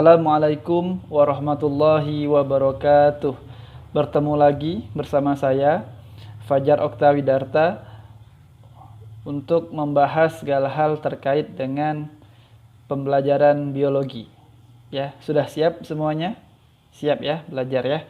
Assalamualaikum warahmatullahi wabarakatuh. Bertemu lagi bersama saya Fajar Oktawidarta untuk membahas segala hal terkait dengan pembelajaran biologi. Ya, sudah siap semuanya? Siap ya belajar ya?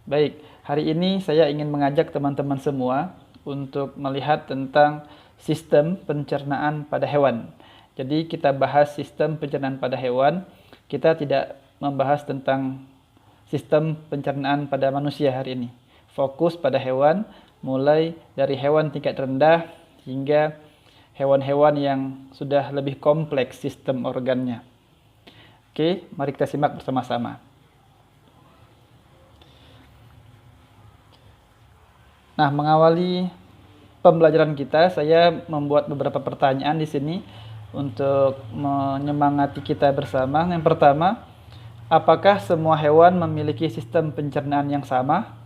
Baik, hari ini saya ingin mengajak teman-teman semua untuk melihat tentang sistem pencernaan pada hewan. Jadi kita bahas sistem pencernaan pada hewan. Kita tidak membahas tentang sistem pencernaan pada manusia hari ini. Fokus pada hewan, mulai dari hewan tingkat rendah hingga hewan-hewan yang sudah lebih kompleks sistem organnya. Oke, mari kita simak bersama-sama. Nah, mengawali pembelajaran kita, saya membuat beberapa pertanyaan di sini untuk menyemangati kita bersama. Yang pertama, apakah semua hewan memiliki sistem pencernaan yang sama?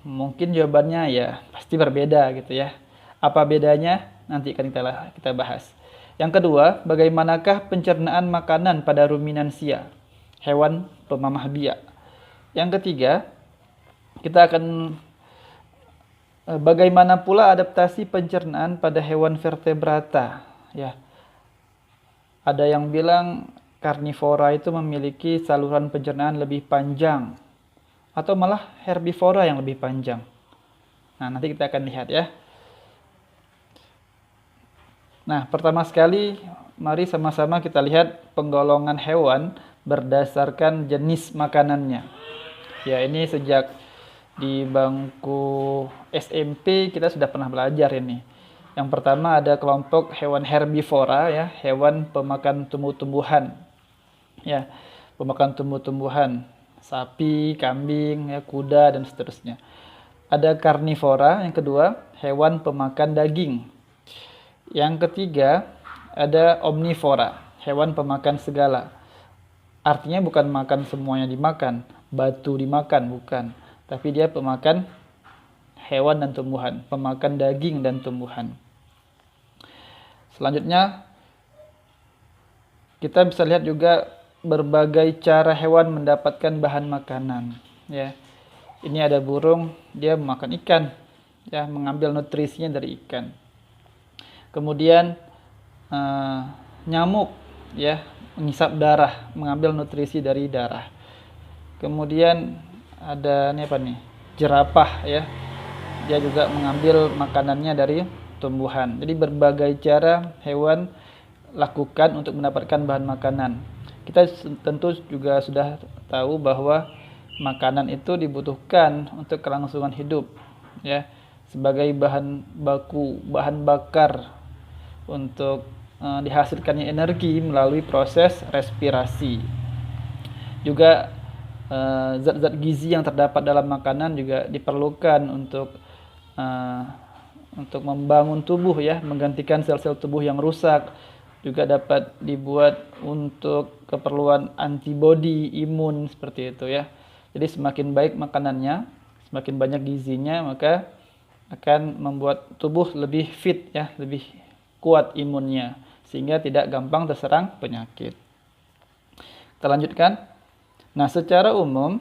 Mungkin jawabannya ya pasti berbeda gitu ya. Apa bedanya? Nanti akan kita bahas. Yang kedua, bagaimanakah pencernaan makanan pada ruminansia, hewan pemamah biak? Yang ketiga, kita akan bagaimana pula adaptasi pencernaan pada hewan vertebrata? Ya, ada yang bilang karnivora itu memiliki saluran pencernaan lebih panjang, atau malah herbivora yang lebih panjang. Nah, nanti kita akan lihat ya. Nah, pertama sekali, mari sama-sama kita lihat penggolongan hewan berdasarkan jenis makanannya. Ya, ini sejak di bangku SMP kita sudah pernah belajar ini. Yang pertama ada kelompok hewan herbivora ya, hewan pemakan tumbuh-tumbuhan. Ya, pemakan tumbuh-tumbuhan, sapi, kambing, ya, kuda dan seterusnya. Ada karnivora, yang kedua, hewan pemakan daging. Yang ketiga, ada omnivora, hewan pemakan segala. Artinya bukan makan semuanya dimakan, batu dimakan, bukan. Tapi dia pemakan hewan dan tumbuhan, pemakan daging dan tumbuhan. Selanjutnya, kita bisa lihat juga berbagai cara hewan mendapatkan bahan makanan. Ya, ini ada burung, dia memakan ikan, ya, mengambil nutrisinya dari ikan. Kemudian nyamuk, ya, mengisap darah, mengambil nutrisi dari darah. Kemudian ada ini apa nih? Jerapah, ya, dia juga mengambil makanannya dari tumbuhan. Jadi berbagai cara hewan lakukan untuk mendapatkan bahan makanan. Kita tentu juga sudah tahu bahwa makanan itu dibutuhkan untuk kelangsungan hidup, ya, sebagai bahan baku, bahan bakar untuk dihasilkannya energi melalui proses respirasi. Juga zat-zat gizi yang terdapat dalam makanan juga diperlukan untuk membangun tubuh, ya, menggantikan sel-sel tubuh yang rusak. Juga dapat dibuat untuk keperluan antibodi, imun, seperti itu ya. Jadi semakin baik makanannya, semakin banyak gizinya, maka akan membuat tubuh lebih fit, ya, lebih kuat imunnya, sehingga tidak gampang terserang penyakit. Kita lanjutkan. Nah, secara umum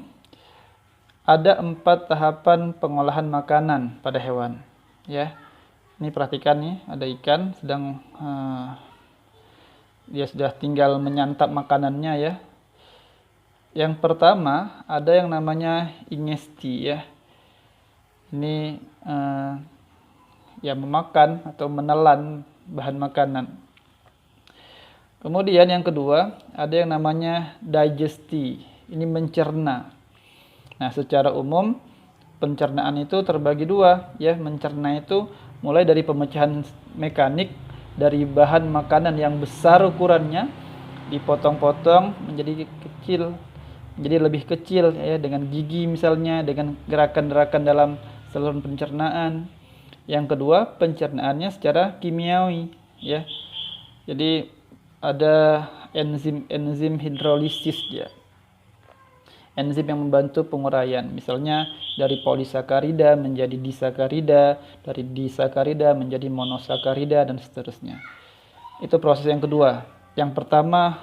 ada 4 tahapan pengolahan makanan pada hewan, ya. Ini perhatikan nih, ada ikan sedang dia sudah tinggal menyantap makanannya, ya. Yang pertama ada yang namanya ingesti, ya. Ini ya, memakan atau menelan bahan makanan. Kemudian yang kedua ada yang namanya digesti, ini mencerna. Nah, secara umum pencernaan itu terbagi dua, ya. Mencerna itu mulai dari pemecahan mekanik dari bahan makanan yang besar ukurannya, dipotong-potong menjadi kecil, menjadi lebih kecil, ya, dengan gigi misalnya, dengan gerakan-gerakan dalam saluran pencernaan. Yang kedua, pencernaannya secara kimiawi, ya. Jadi ada enzim hidrolisis, ya. Enzim yang membantu penguraian, misalnya dari polisakarida menjadi disakarida, dari disakarida menjadi monosakarida dan seterusnya. Itu proses yang kedua. Yang pertama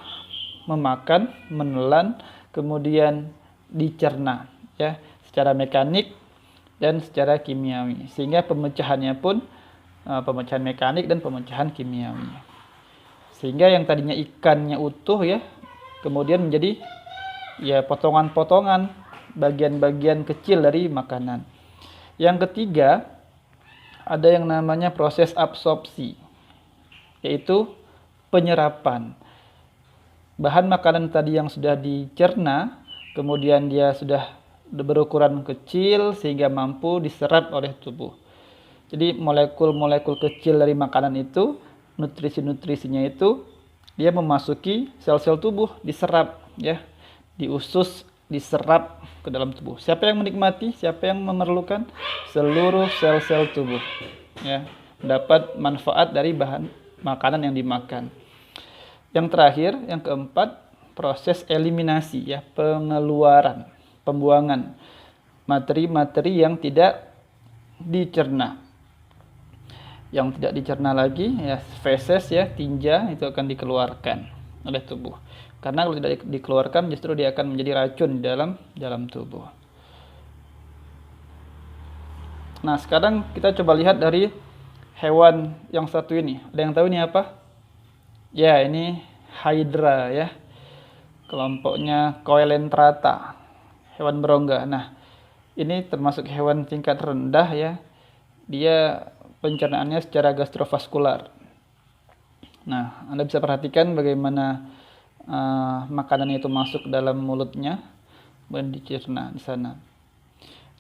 memakan, menelan, kemudian dicerna ya, secara mekanik dan secara kimiawi. Sehingga pemecahannya pun pemecahan mekanik dan pemecahan kimiawi. Sehingga yang tadinya ikannya utuh ya, kemudian menjadi ya potongan-potongan, bagian-bagian kecil dari makanan. Yang ketiga, ada yang namanya proses absorpsi, yaitu penyerapan. Bahan makanan tadi yang sudah dicerna, kemudian dia sudah berukuran kecil sehingga mampu diserap oleh tubuh. Jadi molekul-molekul kecil dari makanan itu, nutrisi-nutrisinya itu, dia memasuki sel-sel tubuh, diserap ya, di usus, diserap ke dalam tubuh. Siapa yang menikmati? Siapa yang memerlukan? Seluruh sel-sel tubuh ya, mendapat manfaat dari bahan makanan yang dimakan. Yang terakhir, yang keempat, proses eliminasi ya, pengeluaran, pembuangan materi-materi yang tidak dicerna. Yang tidak dicerna lagi ya, feses ya, tinja, itu akan dikeluarkan oleh tubuh. Karena kalau tidak dikeluarkan justru dia akan menjadi racun di dalam tubuh. Nah, sekarang kita coba lihat dari hewan yang satu ini. Ada yang tahu ini apa? Ya, ini Hydra ya. Kelompoknya Coelentrata, hewan berongga. Nah, ini termasuk hewan tingkat rendah ya. Dia pencernaannya secara gastrovaskular. Nah, Anda bisa perhatikan bagaimana makanan itu masuk ke dalam mulutnya dan dicerna di sana.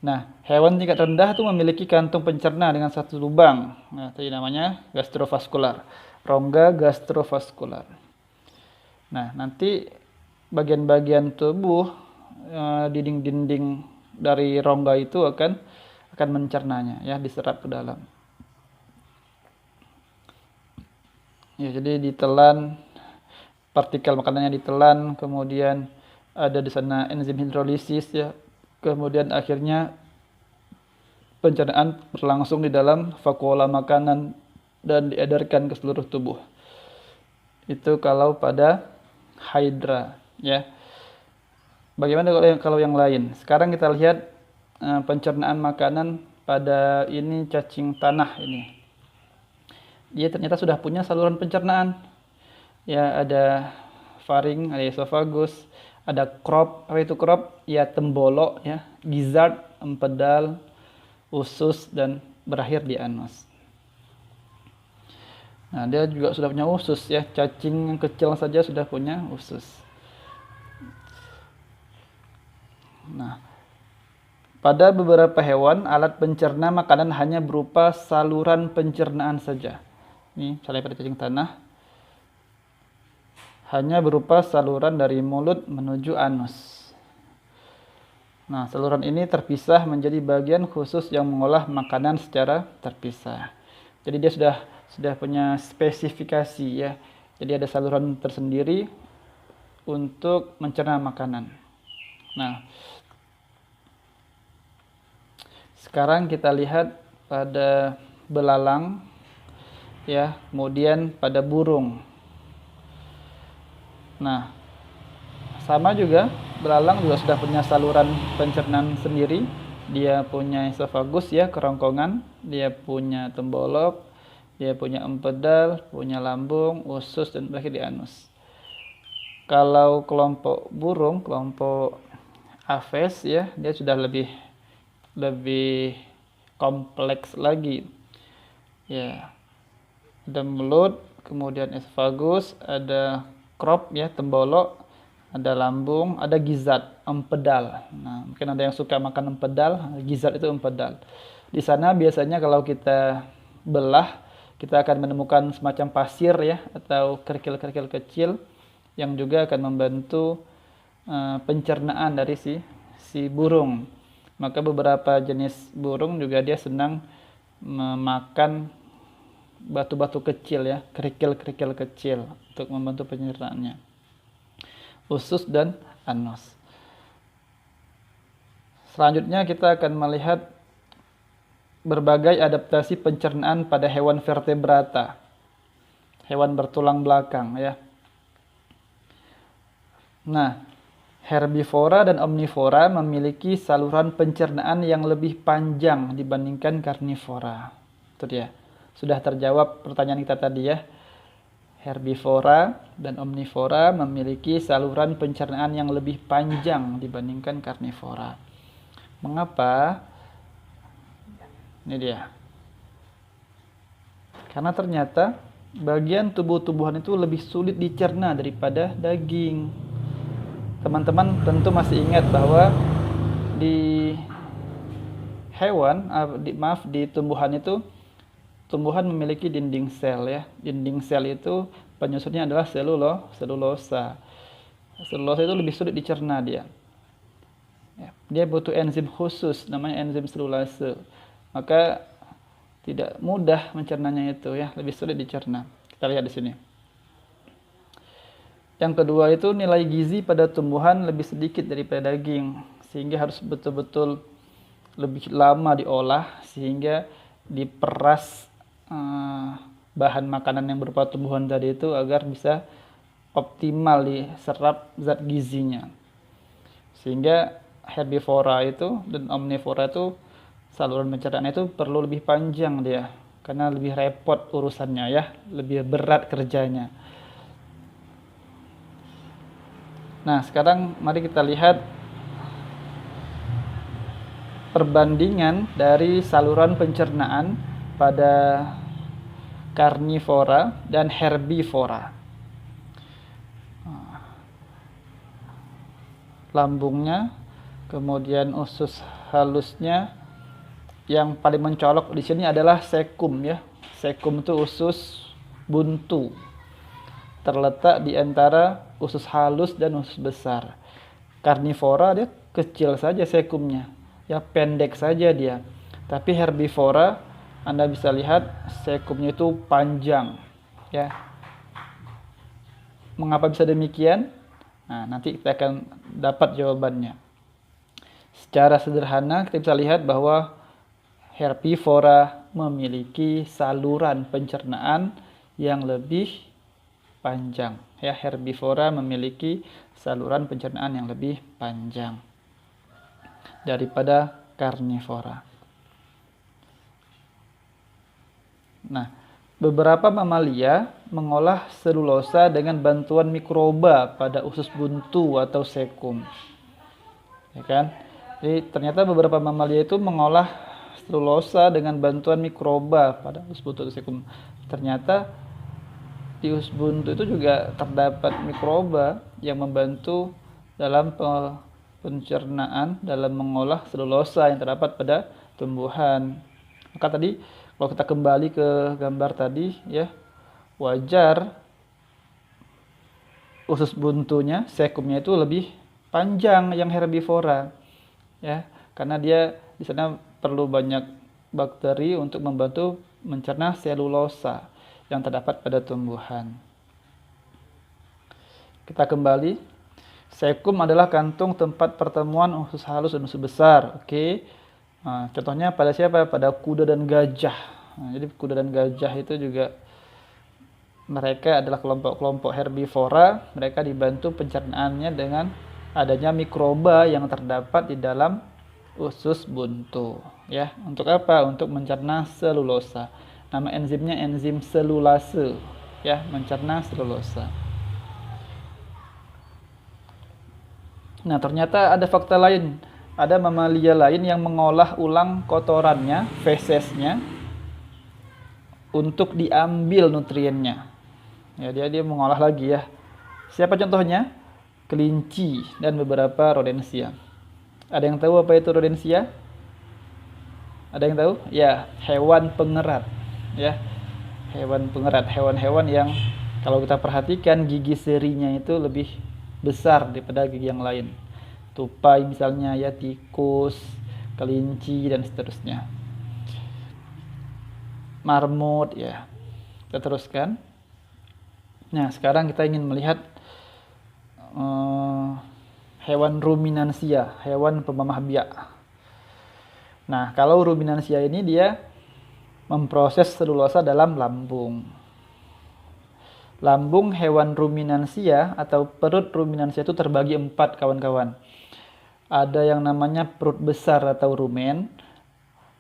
Nah, hewan tingkat rendah itu memiliki kantung pencerna dengan satu lubang. Nah, itu namanya gastrovaskular, rongga gastrovaskular. Nah, nanti bagian-bagian tubuh, dinding-dinding dari rongga itu akan mencernanya ya, diserap ke dalam. Ya, jadi ditelan, partikel makanannya ditelan, kemudian ada di sana enzim hidrolisis ya. Kemudian akhirnya pencernaan berlangsung di dalam vakuola makanan dan diedarkan ke seluruh tubuh. Itu kalau pada Hydra ya. Bagaimana kalau yang lain? Sekarang kita lihat pencernaan makanan pada ini cacing tanah ini. Dia ternyata sudah punya saluran pencernaan. Ya, ada faring, ada esofagus, ada crop. Apa itu crop? Ya, tembolok ya, gizzard, empedal, usus, dan berakhir di anus. Nah, dia juga sudah punya usus ya, cacing yang kecil saja sudah punya usus. Nah, pada beberapa hewan, alat pencerna makanan hanya berupa saluran pencernaan saja. Ini misalnya pada cacing tanah, hanya berupa saluran dari mulut menuju anus. Nah, saluran ini terpisah menjadi bagian khusus yang mengolah makanan secara terpisah. Jadi dia sudah punya spesifikasi ya. Jadi ada saluran tersendiri untuk mencerna makanan. Nah, sekarang kita lihat pada belalang ya, kemudian pada burung. Nah, sama juga, belalang juga sudah punya saluran pencernaan sendiri. Dia punya esofagus ya, kerongkongan, dia punya tembolok, dia punya empedal, punya lambung, usus, dan berakhir di anus. Kalau kelompok burung, kelompok Aves ya, dia sudah lebih kompleks lagi. Ya, ada mulut, kemudian esofagus, ada crop ya, tembolok, ada lambung, ada gizzard, empedal. Nah, mungkin ada yang suka makan empedal, gizzard itu empedal. Di sana biasanya kalau kita belah, kita akan menemukan semacam pasir ya, atau kerikil-kerikil kecil yang juga akan membantu pencernaan dari si burung. Maka beberapa jenis burung juga dia senang memakan batu-batu kecil ya, kerikil-kerikil kecil untuk membantu pencernaannya. Usus dan anus. Selanjutnya kita akan melihat berbagai adaptasi pencernaan pada hewan vertebrata, hewan bertulang belakang ya. Nah, herbivora dan omnivora memiliki saluran pencernaan yang lebih panjang dibandingkan karnivora. Itu dia. Sudah terjawab pertanyaan kita tadi ya. Herbivora dan omnivora memiliki saluran pencernaan yang lebih panjang dibandingkan karnivora. Mengapa? Ini dia. Karena ternyata bagian tubuh-tubuhan itu lebih sulit dicerna daripada daging. Teman-teman tentu masih ingat bahwa di hewan, di tumbuhan itu, tumbuhan memiliki dinding sel ya. Dinding sel itu penyusunnya adalah selulosa. Selulosa itu lebih sulit dicerna dia. Dia butuh enzim khusus namanya enzim selulase. Maka tidak mudah mencernanya itu ya, lebih sulit dicerna. Kita lihat di sini. Yang kedua itu nilai gizi pada tumbuhan lebih sedikit daripada daging, sehingga harus betul-betul lebih lama diolah sehingga diperas bahan makanan yang berupa tumbuhan tadi itu agar bisa optimal diserap zat gizinya. Sehingga herbivora itu dan omnivora itu saluran pencernaan itu perlu lebih panjang dia, karena lebih repot urusannya ya, lebih berat kerjanya. Nah, sekarang mari kita lihat perbandingan dari saluran pencernaan pada karnivora dan herbivora. Lambungnya, kemudian usus halusnya. Yang paling mencolok di sini adalah sekum ya. Sekum itu usus buntu. Terletak di antara usus halus dan usus besar. Karnivora dia kecil saja sekumnya. Ya pendek saja dia. Tapi herbivora Anda bisa lihat sekumnya itu panjang ya. Mengapa bisa demikian? Nah, nanti kita akan dapat jawabannya. Secara sederhana kita bisa lihat bahwa herbivora memiliki saluran pencernaan yang lebih panjang. Ya, herbivora memiliki saluran pencernaan yang lebih panjang daripada karnivora. Nah, beberapa mamalia mengolah selulosa dengan bantuan mikroba pada usus buntu atau sekum. Ya kan? Jadi ternyata beberapa mamalia itu mengolah selulosa dengan bantuan mikroba pada usus buntu atau sekum. Ternyata di usus buntu itu juga terdapat mikroba yang membantu dalam pencernaan, dalam mengolah selulosa yang terdapat pada tumbuhan. Maka tadi kalau kita kembali ke gambar tadi ya, wajar usus buntunya, sekumnya itu lebih panjang yang herbivora ya, karena dia di sana perlu banyak bakteri untuk membantu mencerna selulosa yang terdapat pada tumbuhan. Kita kembali. Sekum adalah kantung tempat pertemuan usus halus dan usus besar. Oke. Nah, contohnya pada siapa? Pada kuda dan gajah. Nah, jadi kuda dan gajah itu juga mereka adalah kelompok-kelompok herbivora. Mereka dibantu pencernaannya dengan adanya mikroba yang terdapat di dalam usus buntu ya. Untuk apa? Untuk mencerna selulosa. Nama enzimnya enzim selulase ya, mencerna selulosa. Nah, ternyata ada fakta lain. Ada mamalia lain yang mengolah ulang kotorannya, fesesnya untuk diambil nutriennya. Ya, dia mengolah lagi ya. Siapa contohnya? Kelinci dan beberapa rodensia. Ada yang tahu apa itu rodensia? Ada yang tahu? Ya, hewan pengerat. Ya, hewan pengerat, hewan-hewan yang kalau kita perhatikan gigi serinya itu lebih besar daripada gigi yang lain. Tupai misalnya ya, tikus, kelinci dan seterusnya. Marmut ya. Kita teruskan. Nah, sekarang kita ingin melihat hewan ruminansia, hewan pemamah biak. Nah, kalau ruminansia ini dia memproses selulosa dalam lambung. Lambung hewan ruminansia atau perut ruminansia itu terbagi 4, kawan-kawan. Ada yang namanya perut besar atau rumen,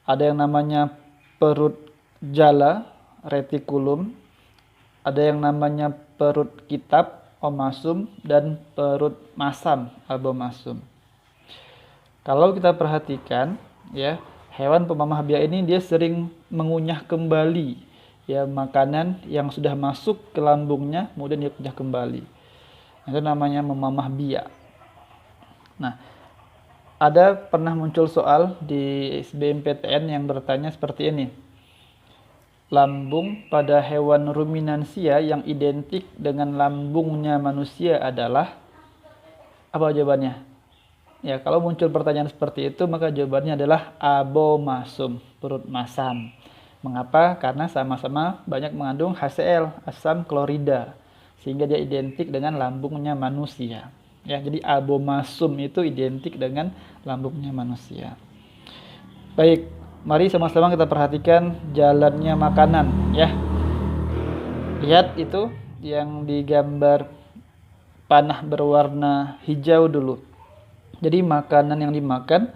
ada yang namanya perut jala, retikulum, ada yang namanya perut kitab, omasum, dan perut masam, abomasum. Kalau kita perhatikan, ya, hewan pemamah biak ini dia sering mengunyah kembali ya makanan yang sudah masuk ke lambungnya, kemudian dia kunyah kembali. Itu namanya memamah biak. Nah, ada pernah muncul soal di SBMPTN yang bertanya seperti ini. Lambung pada hewan ruminansia yang identik dengan lambungnya manusia adalah apa jawabannya? Ya, kalau muncul pertanyaan seperti itu, maka jawabannya adalah abomasum, perut masam. Mengapa? Karena sama-sama banyak mengandung HCl, asam klorida, sehingga dia identik dengan lambungnya manusia. Ya, jadi abomasum itu identik dengan lambungnya manusia. Baik, mari sama-sama kita perhatikan jalannya makanan, ya. Lihat itu yang digambar panah berwarna hijau dulu. Jadi makanan yang dimakan,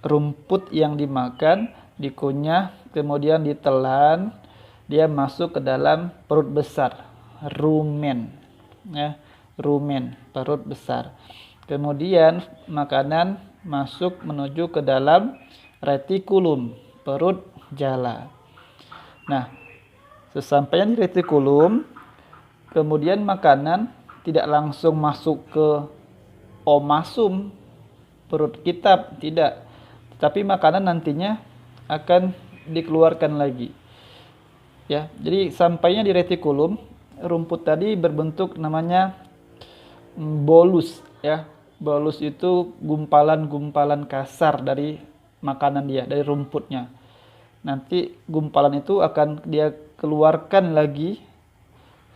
rumput yang dimakan, dikunyah, kemudian ditelan, dia masuk ke dalam perut besar, rumen, ya, rumen, perut besar. Kemudian makanan masuk menuju ke dalam retikulum, perut jala. Nah, sesampainya di retikulum, kemudian makanan tidak langsung masuk ke omasum, perut kitab, tidak. Tapi makanan nantinya akan dikeluarkan lagi. Ya, jadi sampainya di retikulum, rumput tadi berbentuk namanya bolus, ya. Bolus itu gumpalan-gumpalan kasar dari makanan dia, dari rumputnya. Nanti gumpalan itu akan dia keluarkan lagi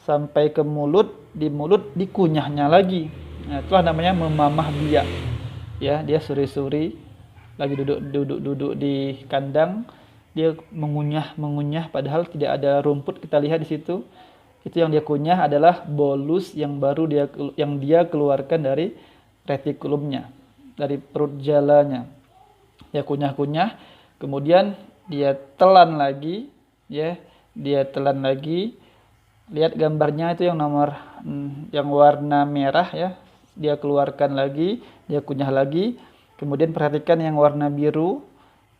sampai ke mulut, di mulut dikunyahnya lagi. Nah, itulah namanya memamah biak. Ya, dia suri-suri lagi duduk di kandang, dia mengunyah padahal tidak ada rumput. Kita lihat di situ, itu yang dia kunyah adalah bolus yang baru dia keluarkan dari retikulumnya, dari perut jalanya. Dia kunyah-kunyah, kemudian dia telan lagi, ya, dia telan lagi. Lihat gambarnya itu yang nomor yang warna merah, ya, dia keluarkan lagi, dia kunyah lagi. Kemudian perhatikan yang warna biru,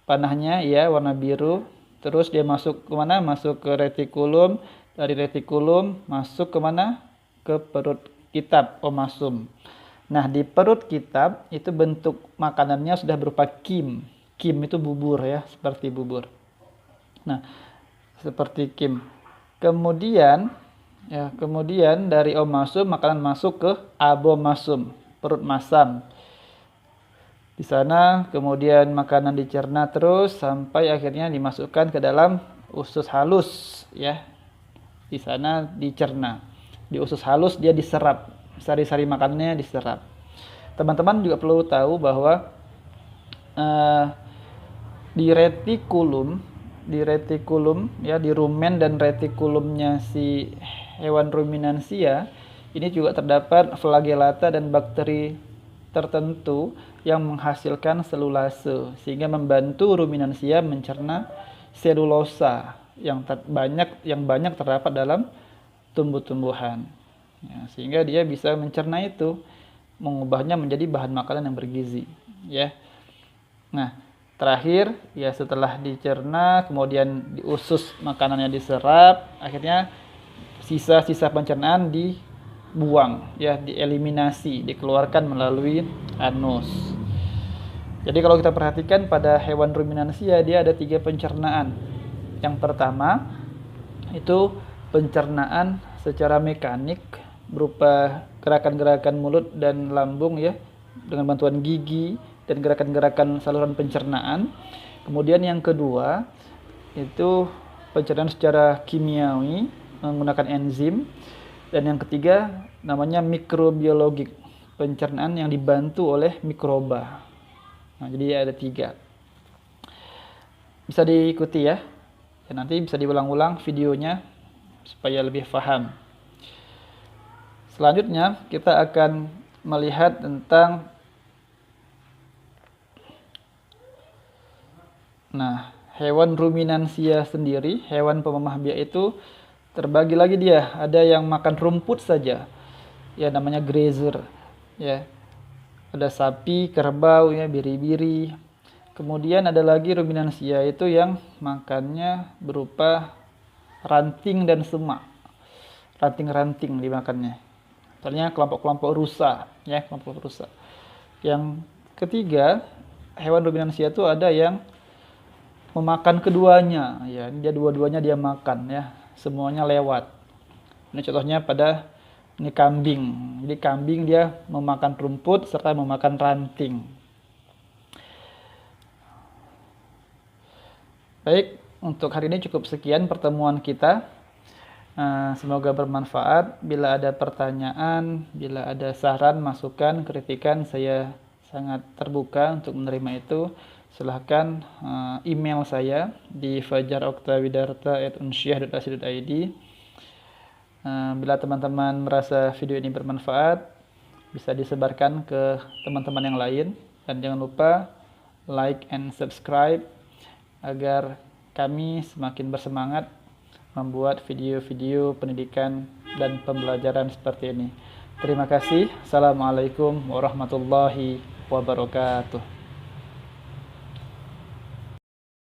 panahnya, ya, warna biru. Terus dia masuk ke mana? Masuk ke retikulum. Dari retikulum masuk ke mana? Ke perut kitab, omasum. Nah, di perut kitab itu bentuk makanannya sudah berupa kim. Kim itu bubur, ya, seperti bubur. Nah, seperti kim. Kemudian dari omasum makanan masuk ke abomasum, perut masam. Di sana kemudian makanan dicerna terus sampai akhirnya dimasukkan ke dalam usus halus, ya. Di sana dicerna. Di usus halus dia diserap, sari-sari makanannya diserap. Teman-teman juga perlu tahu bahwa di retikulum, ya, di rumen dan retikulumnya si hewan ruminansia ini juga terdapat flagellata dan bakteri tertentu yang menghasilkan selulase sehingga membantu ruminansia mencerna selulosa yang banyak terdapat dalam tumbuh-tumbuhan, ya, sehingga dia bisa mencerna itu, mengubahnya menjadi bahan makanan yang bergizi, ya. Nah, terakhir, ya, setelah dicerna kemudian di usus makanannya diserap, akhirnya sisa-sisa pencernaan dibuang, ya, dieliminasi, dikeluarkan melalui anus. Jadi kalau kita perhatikan pada hewan ruminansia dia ada 3 pencernaan. Yang pertama itu pencernaan secara mekanik berupa gerakan-gerakan mulut dan lambung, ya, dengan bantuan gigi dan gerakan-gerakan saluran pencernaan. Kemudian yang kedua itu pencernaan secara kimiawi menggunakan enzim. Dan yang ketiga namanya mikrobiologik, pencernaan yang dibantu oleh mikroba. Nah, jadi ada 3. Bisa diikuti, ya. Nanti bisa diulang-ulang videonya supaya lebih paham. Selanjutnya kita akan melihat tentang hewan ruminansia sendiri. Hewan pemamah biak itu terbagi lagi dia. Ada yang makan rumput saja, ya namanya grazer, ya. Ada sapi, kerbau, ya, biri-biri. Kemudian ada lagi ruminansia, itu yang makannya berupa ranting dan semak. Ranting-ranting dimakannya. Misalnya kelompok-kelompok rusa, ya, kelompok rusa. Yang ketiga, hewan ruminansia itu ada yang memakan keduanya, ya. Dia dua-duanya dia makan, ya. Semuanya lewat. Ini contohnya pada ini kambing. Jadi kambing dia memakan rumput serta memakan ranting. Baik, untuk hari ini cukup sekian pertemuan kita. Semoga bermanfaat. Bila ada pertanyaan, bila ada saran, masukan, kritikan, saya sangat terbuka untuk menerima itu. Silahkan email saya di fajaroktawidarta@unsyah.ac.id. Bila teman-teman merasa video ini bermanfaat, bisa disebarkan ke teman-teman yang lain. Dan jangan lupa like and subscribe agar kami semakin bersemangat membuat video-video pendidikan dan pembelajaran seperti ini. Terima kasih. Assalamualaikum warahmatullahi wabarakatuh.